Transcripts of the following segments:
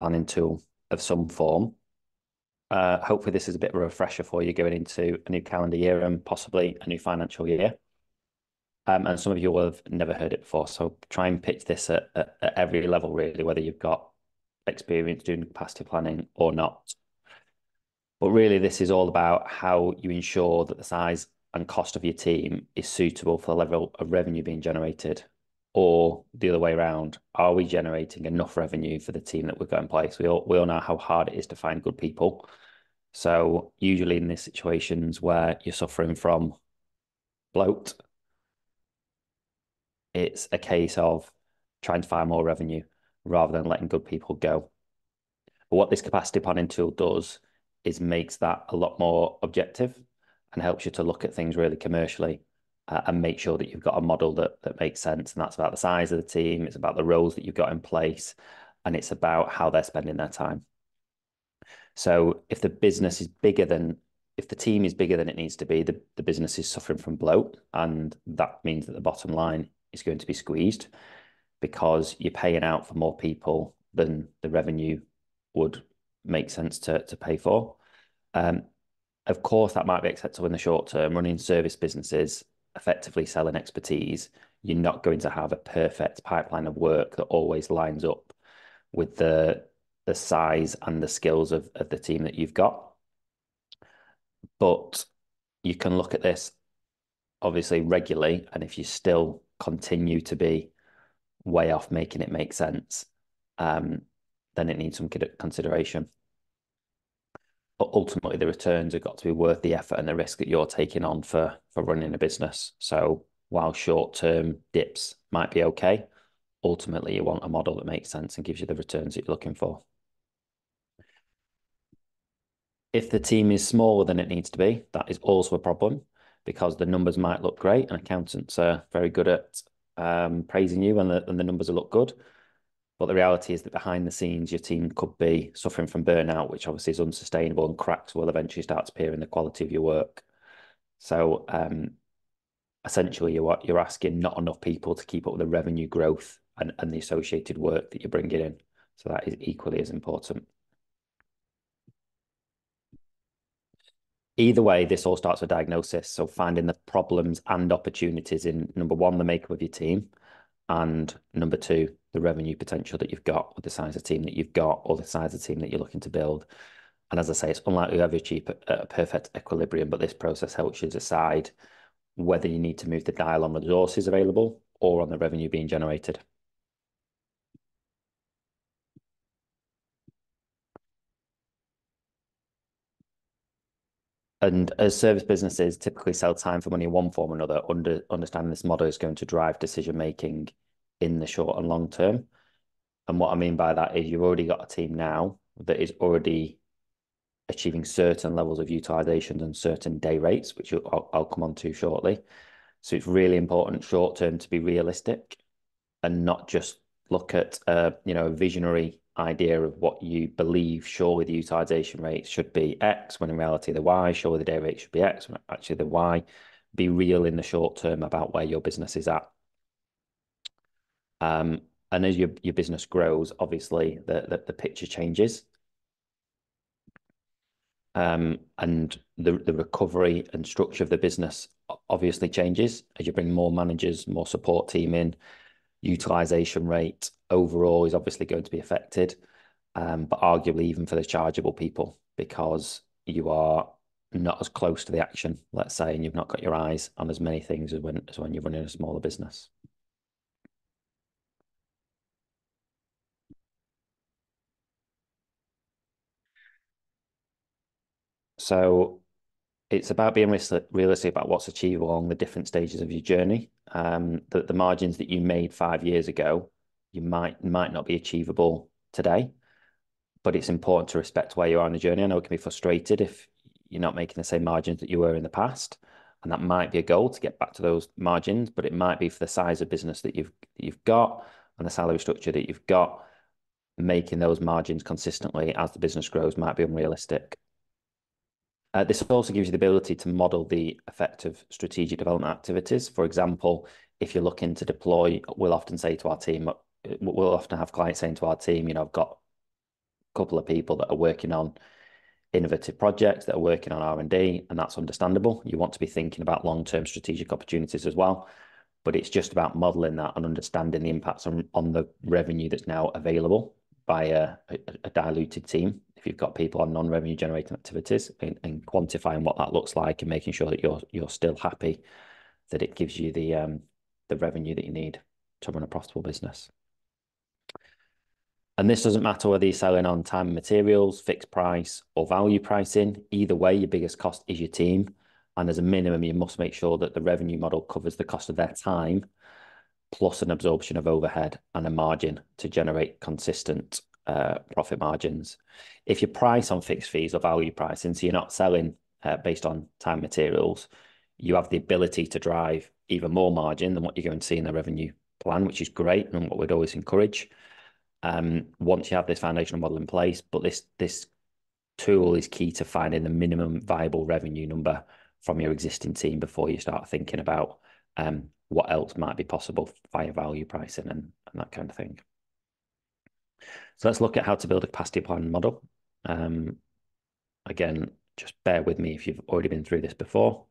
planning tool of some form. Hopefully, this is a bit of a refresher for you going into a new calendar year and possibly a new financial year. And some of you will have never heard it before. So try and pitch this at every level, really, whether you've got experience doing capacity planning or not. But really, this is all about how you ensure that the size and cost of your team is suitable for the level of revenue being generated, or the other way around. Are we generating enough revenue for the team that we've got in place? We all know how hard it is to find good people. So usually in these situations where you're suffering from bloat, it's a case of trying to find more revenue rather than letting good people go. But what this capacity planning tool does is makes that a lot more objective and helps you to look at things really commercially and make sure that you've got a model that makes sense. And that's about the size of the team, it's about the roles that you've got in place, and it's about how they're spending their time. So if the business is bigger than if the team is bigger than it needs to be, the business is suffering from bloat, and that means that the bottom line is going to be squeezed because you're paying out for more people than the revenue would make sense to pay for. Um, of course, that might be acceptable in the short term. Running service businesses, effectively selling expertise, you're not going to have a perfect pipeline of work that always lines up with the size and the skills of the team that you've got. But you can look at this obviously regularly, and if you still continue to be way off making it make sense, um, then it needs some consideration. But ultimately, the returns have got to be worth the effort and the risk that you're taking on for running a business. So while short-term dips might be okay, ultimately you want a model that makes sense and gives you the returns that you're looking for. If the team is smaller than it needs to be, that is also a problem because the numbers might look great and accountants are very good at praising you when the numbers look good. But the reality is that behind the scenes, your team could be suffering from burnout, which obviously is unsustainable, and cracks will eventually start to appear in the quality of your work. So essentially, you're asking not enough people to keep up with the revenue growth and the associated work that you're bringing in. So that is equally as important. Either way, this all starts with diagnosis. So finding the problems and opportunities in number one, the makeup of your team, and number two, the revenue potential that you've got with the size of team that you've got or the size of team that you're looking to build. And as I say, it's unlikely to ever achieve a perfect equilibrium, but this process helps you decide whether you need to move the dial on the resources available or on the revenue being generated. And as service businesses typically sell time for money in one form or another, understanding this model is going to drive decision making in the short and long term. And what I mean by that is you've already got a team now that is already achieving certain levels of utilization and certain day rates, which I'll come on to shortly. So it's really important short term to be realistic and not just look at a visionary idea of what you believe surely the utilization rate should be X, when in reality the Y, surely the day rate should be X, when actually the Y. Be real in the short term about where your business is at. Um, and as your business grows, obviously the picture changes. And the recovery and structure of the business obviously changes as you bring more managers, more support team in. Utilization rate overall is obviously going to be affected, but arguably even for the chargeable people because you are not as close to the action, let's say, and you've not got your eyes on as many things as when you're running a smaller business. So it's about being realistic about what's achievable along the different stages of your journey. The margins that you made 5 years ago, you might not be achievable today, but it's important to respect where you are on the journey. I know it can be frustrated if you're not making the same margins that you were in the past, and that might be a goal to get back to those margins, but it might be for the size of business that you've got and the salary structure that you've got, making those margins consistently as the business grows might be unrealistic. This also gives you the ability to model the effect of strategic development activities. For example, if you're looking to deploy, we'll often say to our team, we'll often have clients saying to our team, I've got couple of people that are working on innovative projects, that are working on R&D, and that's understandable. You want to be thinking about long-term strategic opportunities as well, but it's just about modeling that and understanding the impacts on the revenue that's now available by a diluted team. If you've got people on non-revenue generating activities, and quantifying what that looks like and making sure that you're still happy that it gives you the revenue that you need to run a profitable business. And this doesn't matter whether you're selling on time and materials, fixed price, or value pricing. Either way, your biggest cost is your team. And as a minimum, you must make sure that the revenue model covers the cost of their time, plus an absorption of overhead and a margin to generate consistent profit margins. If you price on fixed fees or value pricing, so you're not selling based on time materials, you have the ability to drive even more margin than what you're going to see in the revenue plan, which is great and what we'd always encourage. Once you have this foundational model in place, but this tool is key to finding the minimum viable revenue number from your existing team before you start thinking about what else might be possible via value pricing and that kind of thing. So let's look at how to build a capacity plan model. Again, just bear with me if you've already been through this before.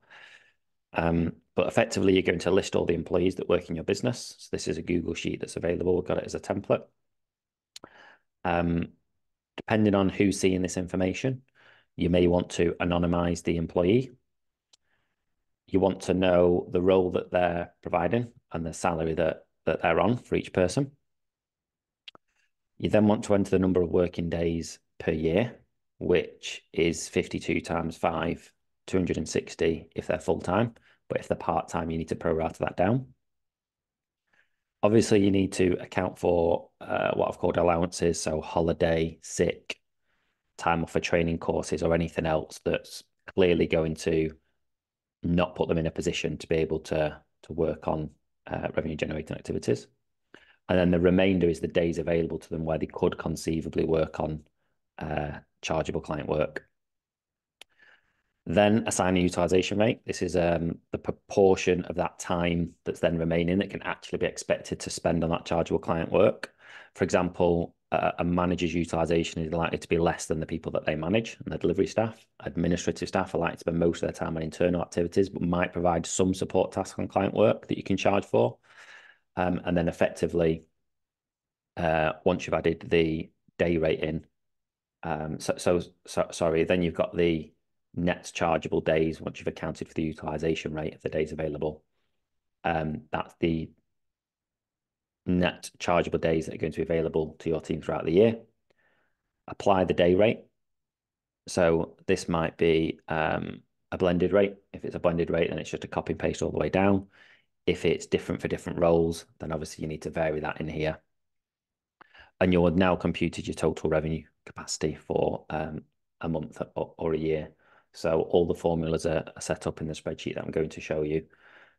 But effectively, you're going to list all the employees that work in your business. So this is a Google sheet that's available. We've got it as a template. Depending on who's seeing this information, you may want to anonymize the employee. You want to know the role that they're providing and the salary that they're on for each person. You then want to enter the number of working days per year, which is 52 times 5, 260 if they're full-time. But if they're part-time, you need to prorate that down. Obviously, you need to account for what I've called allowances, so holiday, sick, time off for training courses, or anything else that's clearly going to not put them in a position to be able to work on revenue generating activities. And then the remainder is the days available to them where they could conceivably work on chargeable client work. Then assign a utilization rate. This is the proportion of that time that's then remaining that can actually be expected to spend on that chargeable client work. For example, a manager's utilization is likely to be less than the people that they manage and the delivery staff. Administrative staff are likely to spend most of their time on internal activities, but might provide some support tasks on client work that you can charge for. And then effectively, once you've added the day rate in, sorry, then you've got the net chargeable days once you've accounted for the utilization rate of the days available. That's the net chargeable days that are going to be available to your team throughout the year. Apply the day rate. So this might be a blended rate. If it's a blended rate, then it's just a copy and paste all the way down. If it's different for different roles, then obviously you need to vary that in here. And you'll have now computed your total revenue capacity for a month or a year. So all the formulas are set up in the spreadsheet that I'm going to show you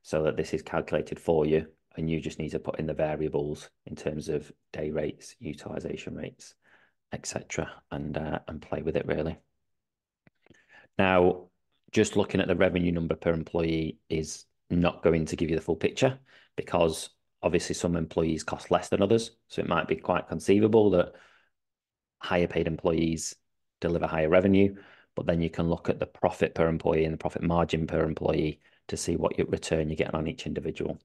so that this is calculated for you. And you just need to put in the variables in terms of day rates, utilization rates, etc., and play with it really. Now, just looking at the revenue number per employee is not going to give you the full picture because obviously some employees cost less than others. So it might be quite conceivable that higher paid employees deliver higher revenue, but then you can look at the profit per employee and the profit margin per employee to see what your return you're getting on each individual.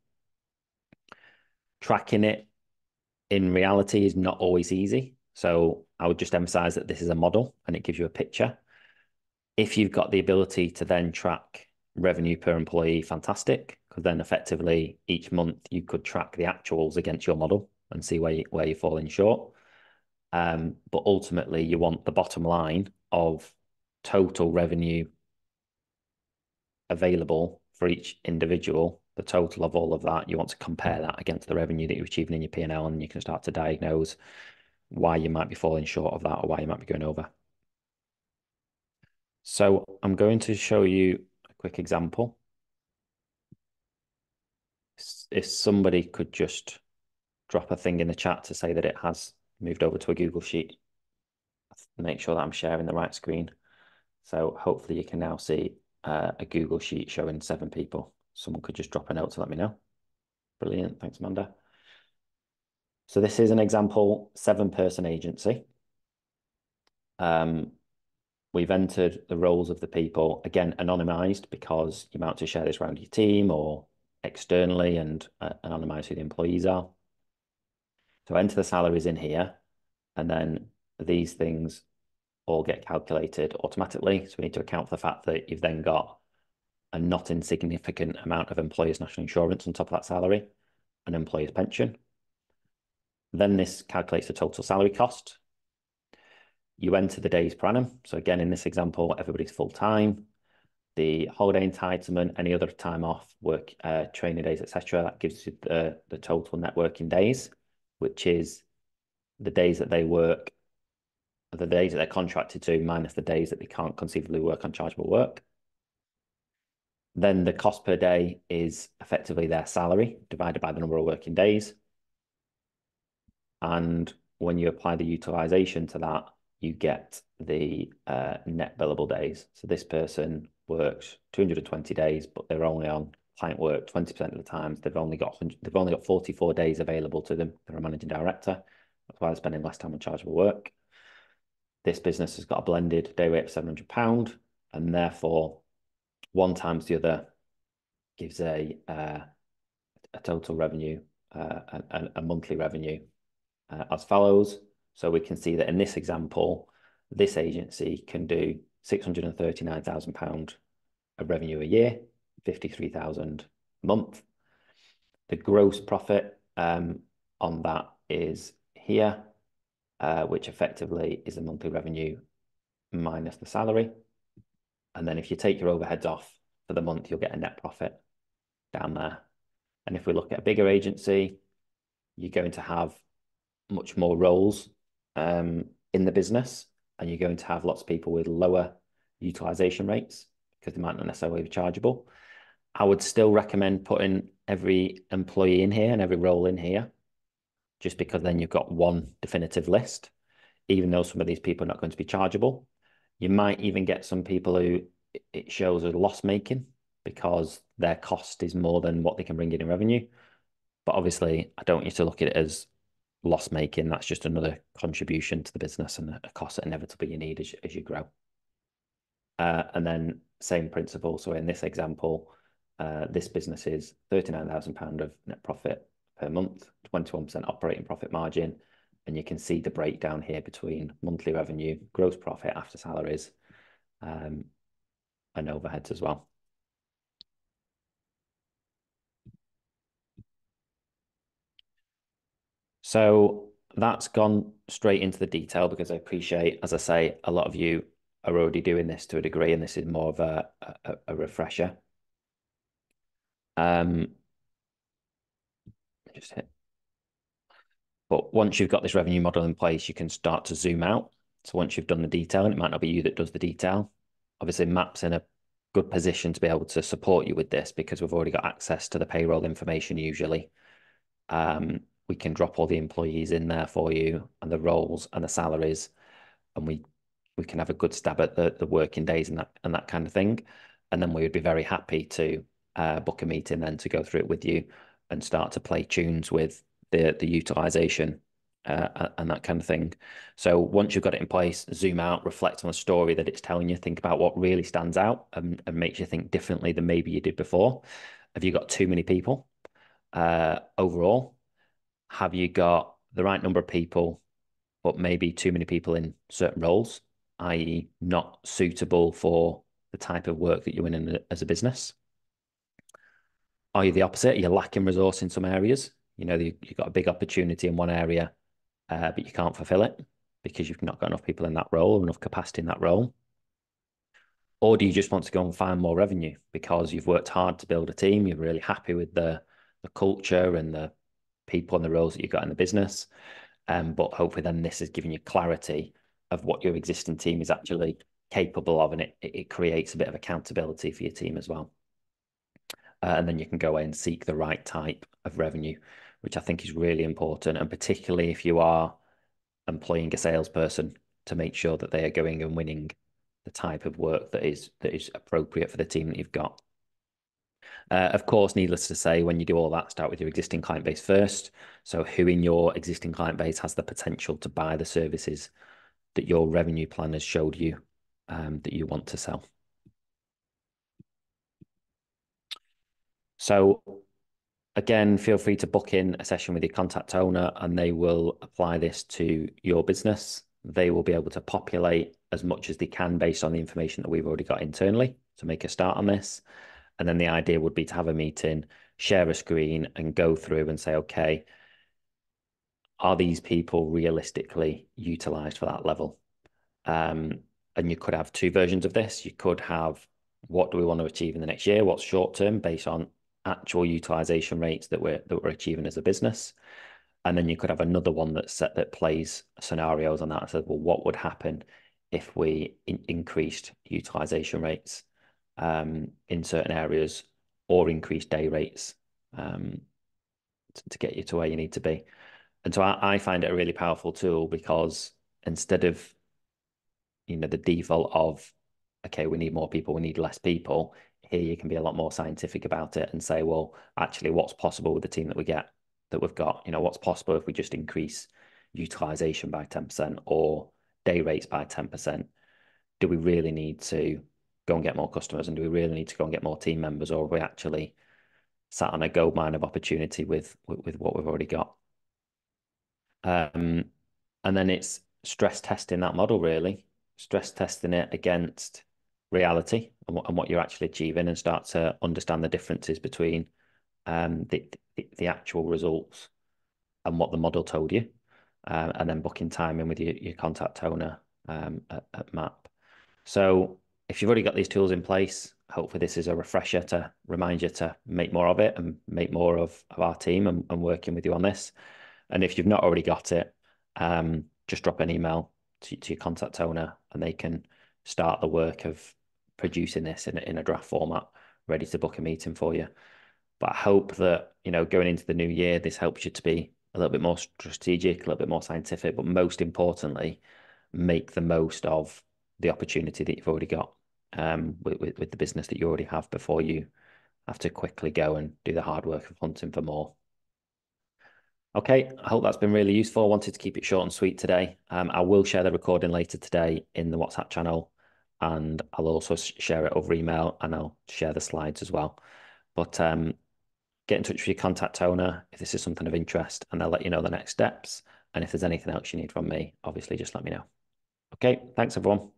Tracking it in reality is not always easy. So I would just emphasize that this is a model and it gives you a picture. If you've got the ability to then track revenue per employee, fantastic, because then effectively each month you could track the actuals against your model and see where you're falling short. But ultimately you want the bottom line of total revenue available for each individual, the total of all of that. You want to compare that against the revenue that you're achieving in your P&L, and you can start to diagnose why you might be falling short of that or why you might be going over. So I'm going to show you a quick example. If somebody could just drop a thing in the chat to say that it has moved over to a Google Sheet, make sure that I'm sharing the right screen. So hopefully you can now see a Google Sheet showing 7 people. Someone could just drop a note to let me know. Brilliant. Thanks, Amanda. So this is an example 7-person agency. Um, we've entered the roles of the people, again, anonymized because you might want to share this around your team or externally and anonymize who the employees are. So enter the salaries in here, and then these things all get calculated automatically. So we need to account for the fact that you've then got a not insignificant amount of employers' national insurance on top of that salary, an employer's pension. Then this calculates the total salary cost. You enter the days per annum. So again, in this example, everybody's full time. The holiday entitlement, any other time off, work, training days, etc. That gives you the total net working days, which is the days that they work, the days that they're contracted to, minus the days that they can't conceivably work on chargeable work. Then the cost per day is effectively their salary divided by the number of working days. And when you apply the utilization to that, you get the net billable days. So this person works 220 days, but they're only on client work 20% of the times. They've only got 44 days available to them. They're a managing director. That's why they're spending less time on chargeable work. This business has got a blended day rate of £700, and therefore one times the other gives a total revenue, a monthly revenue as follows. So we can see that in this example, this agency can do £639,000 of revenue a year, 53,000 a month. The gross profit on that is here, which effectively is the monthly revenue minus the salary. And then if you take your overheads off for the month, you'll get a net profit down there. And if we look at a bigger agency, you're going to have much more roles in the business, and you're going to have lots of people with lower utilization rates because they might not necessarily be chargeable. I would still recommend putting every employee in here and every role in here, just because then you've got one definitive list, even though some of these people are not going to be chargeable. You might even get some people who it shows as loss making because their cost is more than what they can bring in revenue. But obviously, I don't want you to look at it as loss making. That's just another contribution to the business and a cost that inevitably you need as you grow. And then same principle. So in this example, this business is £39,000 of net profit per month, 21% operating profit margin. And you can see the breakdown here between monthly revenue, gross profit after salaries, and overheads as well. So that's gone straight into the detail because I appreciate, as I say, a lot of you are already doing this to a degree, and this is more of a refresher. Just hit. But once you've got this revenue model in place, you can start to zoom out. So once you've done the detail, and it might not be you that does the detail, obviously Map's in a good position to be able to support you with this because we've already got access to the payroll information usually. We can drop all the employees in there for you and the roles and the salaries, and we can have a good stab at the working days and that kind of thing. And then we would be very happy to book a meeting then to go through it with you and start to play tunes with the utilization and that kind of thing. So once you've got it in place, zoom out, reflect on the story that it's telling you, think about what really stands out and makes you think differently than maybe you did before. Have you got too many people overall? Have you got the right number of people, but maybe too many people in certain roles, i.e. not suitable for the type of work that you're in as a business? Are you the opposite? Are you lacking resource in some areas? You know, you've got a big opportunity in one area, but you can't fulfill it because you've not got enough people in that role, enough capacity in that role. Or do you just want to go and find more revenue because you've worked hard to build a team, you're really happy with the culture and the people and the roles that you've got in the business, but hopefully then this is giving you clarity of what your existing team is actually capable of, and it creates a bit of accountability for your team as well. And then you can go away and seek the right type of revenue, which I think is really important, and particularly if you are employing a salesperson, to make sure that they are going and winning the type of work that is appropriate for the team that you've got. Of course, needless to say, when you do all that, start with your existing client base first. So who in your existing client base has the potential to buy the services that your revenue plan has showed you that you want to sell. So again, feel free to book in a session with your contact owner and they will apply this to your business. They will be able to populate as much as they can based on the information that we've already got internally to make a start on this. And then the idea would be to have a meeting, share a screen and go through and say, okay, are these people realistically utilized for that level? And you could have two versions of this. You could have what do we want to achieve in the next year? What's short term based on actual utilization rates that we're achieving as a business. And then you could have another one that plays scenarios on that and says, well, what would happen if we increased utilization rates in certain areas or increased day rates to get you to where you need to be. And so I find it a really powerful tool because instead of the default of, okay, we need more people, we need less people, here you can be a lot more scientific about it and say, well, actually, what's possible with the team that we've got? What's possible if we just increase utilization by 10% or day rates by 10%? Do we really need to go and get more customers? And do we really need to go and get more team members? Or are we actually sat on a gold mine of opportunity with what we've already got? And then it's stress testing that model, really, stress testing it against reality and what you're actually achieving, and start to understand the differences between the actual results and what the model told you, and then booking time in with your contact owner at MAP. So if you've already got these tools in place, hopefully this is a refresher to remind you to make more of it and make more of our team and working with you on this. And if you've not already got it, just drop an email to your contact owner and they can start the work of producing this in a draft format, ready to book a meeting for you. But I hope that, going into the new year, this helps you to be a little bit more strategic, a little bit more scientific, but most importantly, make the most of the opportunity that you've already got with the business that you already have before you have to quickly go and do the hard work of hunting for more. Okay, I hope that's been really useful. I wanted to keep it short and sweet today. I will share the recording later today in the WhatsApp channel, and I'll also share it over email, and I'll share the slides as well. But get in touch with your contact owner if this is something of interest, and they'll let you know the next steps. And if there's anything else you need from me, obviously just let me know. Okay, thanks everyone.